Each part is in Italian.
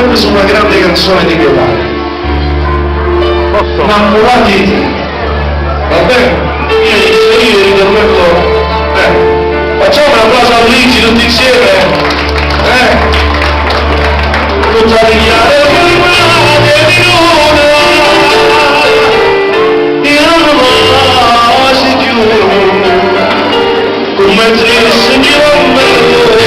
sempre su una grande canzone di Vivaldi. Innamorati di te. Va bene? Io il ritornello. Facciamo un applauso a Luigi tutti insieme. Tutta le chiare private di luna. Io non si chiude. Come triste chilometro.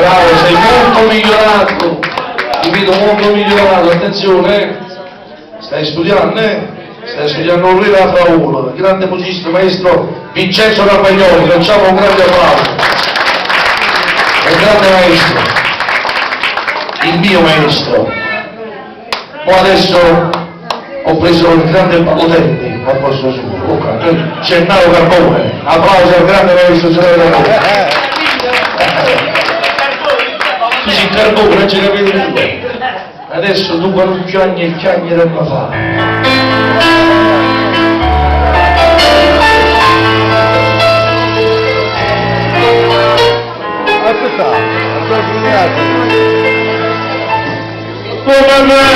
Bravo, sei molto migliorato, ti vedo molto migliorato, attenzione, stai studiando un Rila fra uno, il grande musicista maestro Vincenzo Rampagnoli, facciamo un grande applauso, è un grande maestro, il mio maestro. Poi adesso ho preso il grande Pallotelli al posto suo, Gennaro Carbone, applauso al grande maestro Gennaro Carbone. Così il carbone non ce l'avete due. Adesso tu quando piangi e piangi da una fa. Aspetta, Come bella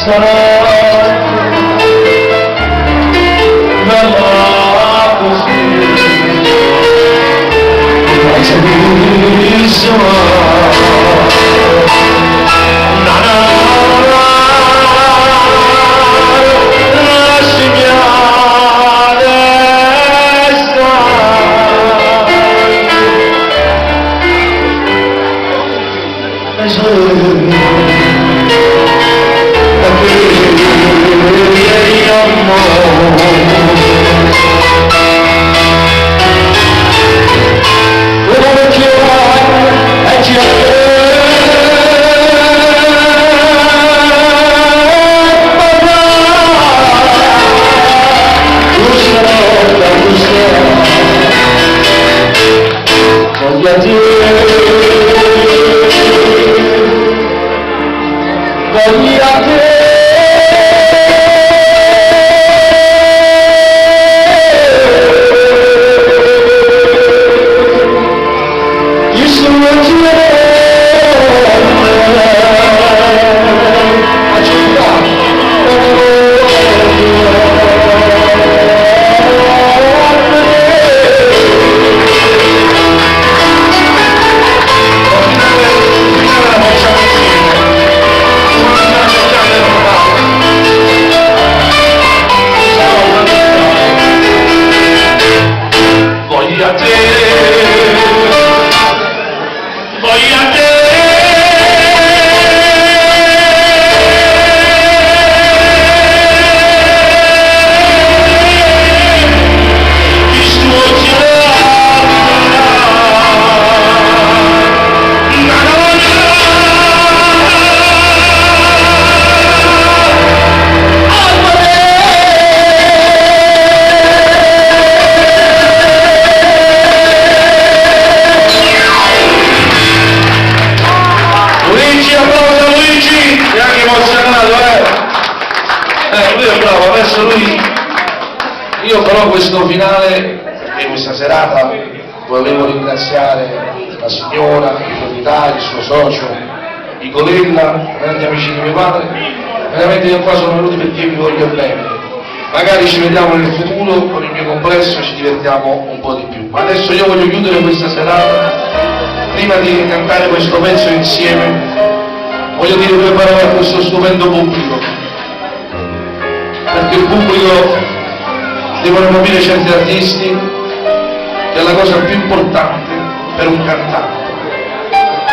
sarà bella così. Perché Voglio a te, voglio a te. Io però questo finale e questa serata volevo ringraziare la signora, i proprietari, il suo socio, i Colella, grandi amici di mio padre. Veramente io qua sono venuti perché vi voglio bene. Magari ci vediamo nel futuro con il mio complesso e ci divertiamo un po' di più. Ma adesso io voglio chiudere questa serata, prima di cantare questo pezzo insieme, voglio dire due parole a questo stupendo pubblico, perché il pubblico devono capire certi artisti che è la cosa più importante per un cantante.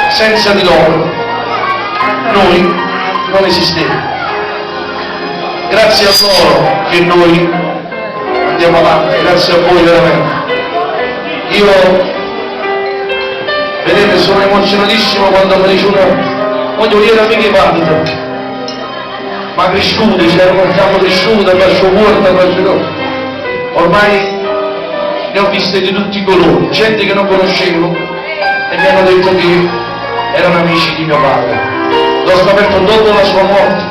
Senza di loro noi non esistiamo. Grazie a loro che noi andiamo avanti, grazie a voi veramente. Io, vedete, sono emozionatissimo quando mi dice uno, voglio dire amiche valide, ma cresciute, siamo cresciute, faccio porta, faccio cose. Ormai ne ho viste di tutti i colori, gente che non conoscevo e mi hanno detto che erano amici di mio padre. L'ho scoperto dopo la sua morte,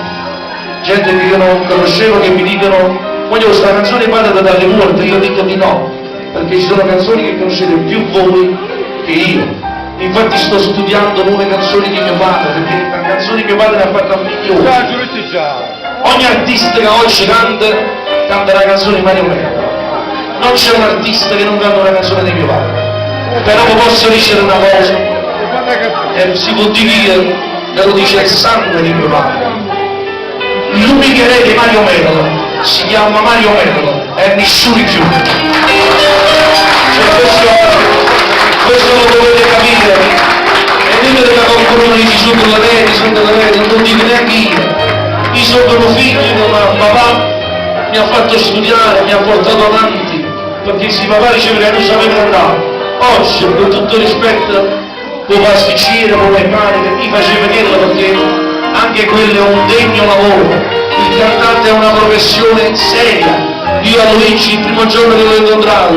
gente che io non conoscevo che mi dicono voglio questa canzone padre da dalle morte, io dico di no, perché ci sono canzoni che conoscete più voi che io. Infatti sto studiando nuove canzoni di mio padre, perché le canzoni di mio padre ne ha fatte a milioni. Ogni artista che oggi canta la canzone di Mario Melo. Non c'è un artista che non canta una canzone di mio padre. Però vi posso dire una cosa, si può dire, ve lo dice il sangue di mio padre. L'unico re di Mario Melo si chiama Mario Melo e nessuno più. Cioè questo lo dovete capire. E dite che qualcuno dice sotto la rete, non lo dico neanche io. Io sono figlio di un papà, mi ha fatto studiare, mi ha portato avanti, perché se papà diceva che non sapeva andare. Oggi, con tutto rispetto, può pasticcere, può meccanico, mi faceva dirlo perché anche quello è un degno lavoro. Il cantante è una professione seria. Io a Luigi, il primo giorno che l'ho incontrato,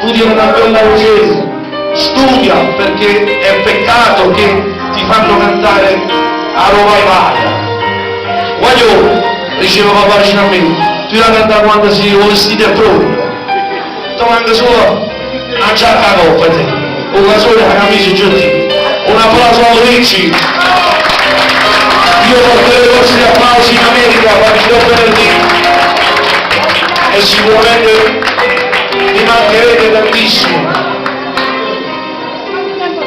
tu di una bella vocese, studia, perché è peccato che ti fanno cantare a Roma e Varia. Guaglio, diceva papà vicino a me, tu la cantare quando si vestiti a pronto. Tu manca solo a giacca a coppa te, con la sola camicia gentile. Un applauso a Luigi. Io porterò i vostri applausi in America, partirò venerdì. E sicuramente mi mancherete tantissimo.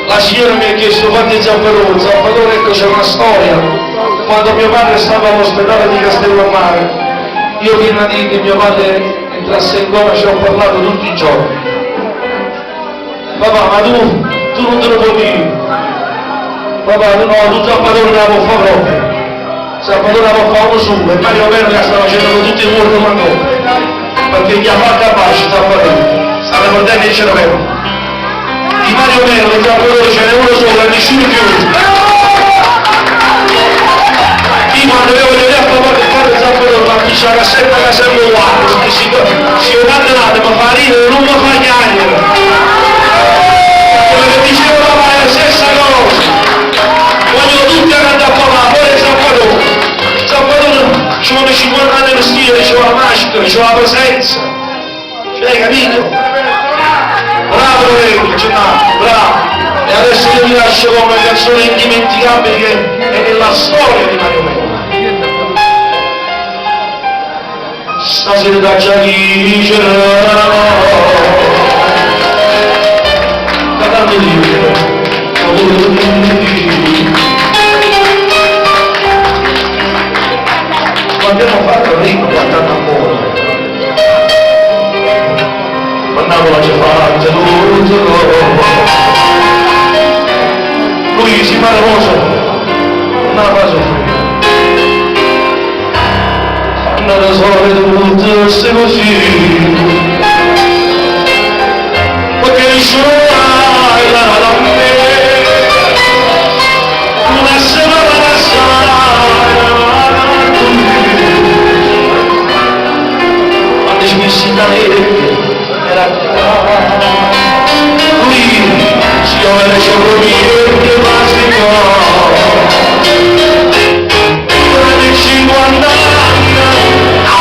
La signora mi ha chiesto quanti Zamperone, ecco c'è una storia. Quando mio padre stava all'ospedale di Castellammare, io prima di che mio padre entrasse in coma ci ho parlato tutti i giorni. Papà, ma tu non te lo puoi dire. Papà, no, tu Zamperone non la può fare proprio. Zamperone la può fare uno solo, e Mario Melo che stava facendo tutti i morti ma no. Perché gli ha fatto capace Zamperone. State portando il cervello. Di Mario Melo e Zamperone ce n'è uno solo e nessuno più. Quando avevo vedere a favore del padre Zamperone, ma chi c'era sempre la sempre uguale, si è cantato, ma fa ridere, non mi fa niente. Come capisci bravo! E adesso io vi lascio con una canzone indimenticabile che è nella storia di Mario Mena. Stasera da Giavice, da tanto dire, ma abbiamo fatto ricco guardando amore. Mandato ci fa lui si fa la cosa, non la fa soffrire. Fanno da sole tutte se così, perché ci vuoi la me, una settimana quando ci messi da lei era lui si vuole solo basico per 50 anni a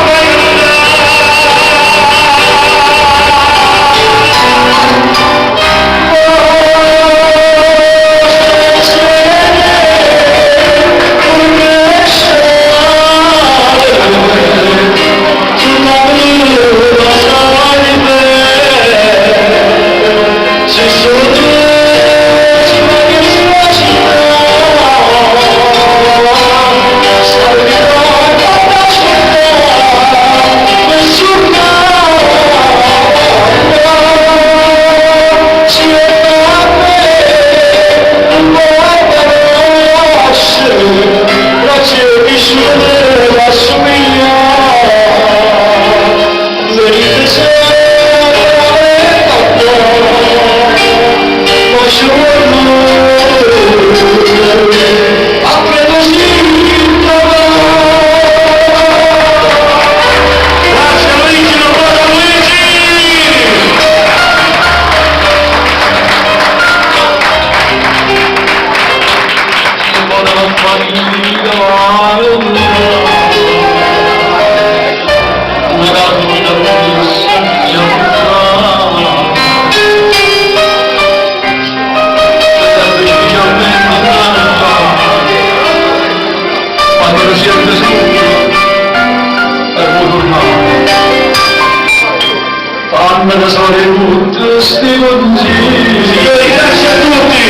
Fanno sole tutte sti consigli. Signori, grazie a tutti!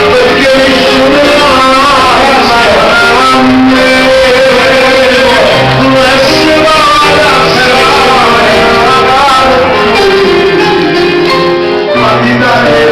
Perché nessuno a me non è